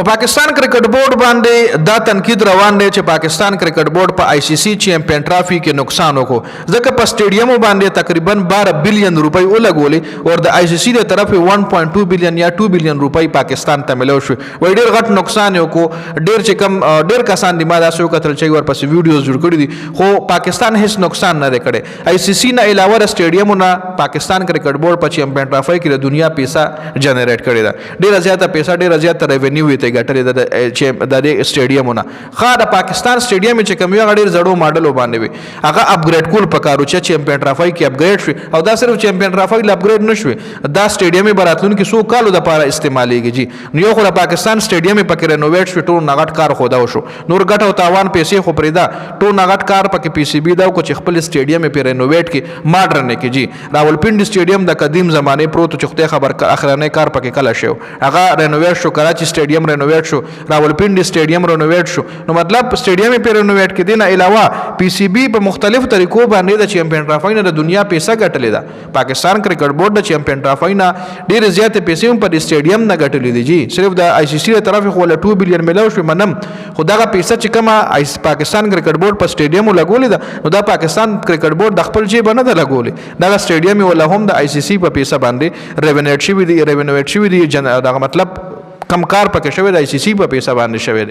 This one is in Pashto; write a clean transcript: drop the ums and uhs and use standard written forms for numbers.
په پاکستان کرکټ بورډ باندې دا تنقید روان دی چې پاکستان کرکټ بورډ په آئی سی سی چیمپئن ټرافی کې نقصان وکړو ځکه په سټیډیم باندې تقریبا 12 بلین روپۍ ولګولې او د آئی سی سی د طرف 1.2 بلین یا 2 بلین روپۍ پاکستان ته ملو شو وای ډیر غټ نقصان یو کو ډیر چې کم ډیر کسان دی ما دا سو کتل چې ورپسې ویډیوز جوړ کړی دي خو پاکستان هیڅ نقصان نه کړي آئی سی سی نه علاوه سټیډیمونه پاکستان کرکټ بورډ په چیمپئن ټرافی کې د دنیا پیسہ جنریټ کړی دا ډیر زیاته پیسہ ډیر زیاته ریونیو ته ګټلې د سټیډیمونه خا د پاکستان سټیډیم چې کوم یو غډیر زړو ماډل باندې وي هغه اپګریډ کول پکارو چې چیمپئن ټرافی کې اپګریډ شي او دا صرف چیمپئن ټرافی ل اپګریډ نشوي دا سټیډیم براتلون کې سو کالو د لپاره استعمالېږي جی نو یو خو د پاکستان سټیډیم پکې رینوویټ شو ټول نغټ کار خودا شو نور ګټ او تاوان پیسې خو پرېدا ټول نغټ کار پکې پی سی بی دا کو چې خپل سټیډیم په رینوویټ کې ماډرن کې جی راولپنډي سټیډیم د قدیم زمانه پروت چې خدای خبر اخرنه کار پکې کله شو هغه رینوویټ شو کراچي سټیډیم رینوویټ شو راولپنډي سټیډیم رینوویټ شو نو مطلب سټیډیم په رینوویټ کې دینه علاوه پی سی بی په مختلف طریقو باندې د چیمپئن ټرافی نه د دنیا پیسہ ګټلې ده پاکستان کرکټ بورډ د چیمپئن ټرافی نه ډیر زیات پیسې هم په سټیډیم نه ګټلې دي جی صرف د آئی سی سی تر طرف خو له 2 بلین ملو شو منم خداغه پیسہ چې کومه پاکستان کرکټ بورډ په سټیډیم لګولې ده نو دا پاکستان کرکټ بورډ د خپل جیب نه ده لګولې دا سټیډیم ولا هم د آئی سی سی په پیسہ باندې ریونیټ شوی دی دا مطلب کم کار پکې شوی د آئی سی سی په پیسہ باندې شوی دی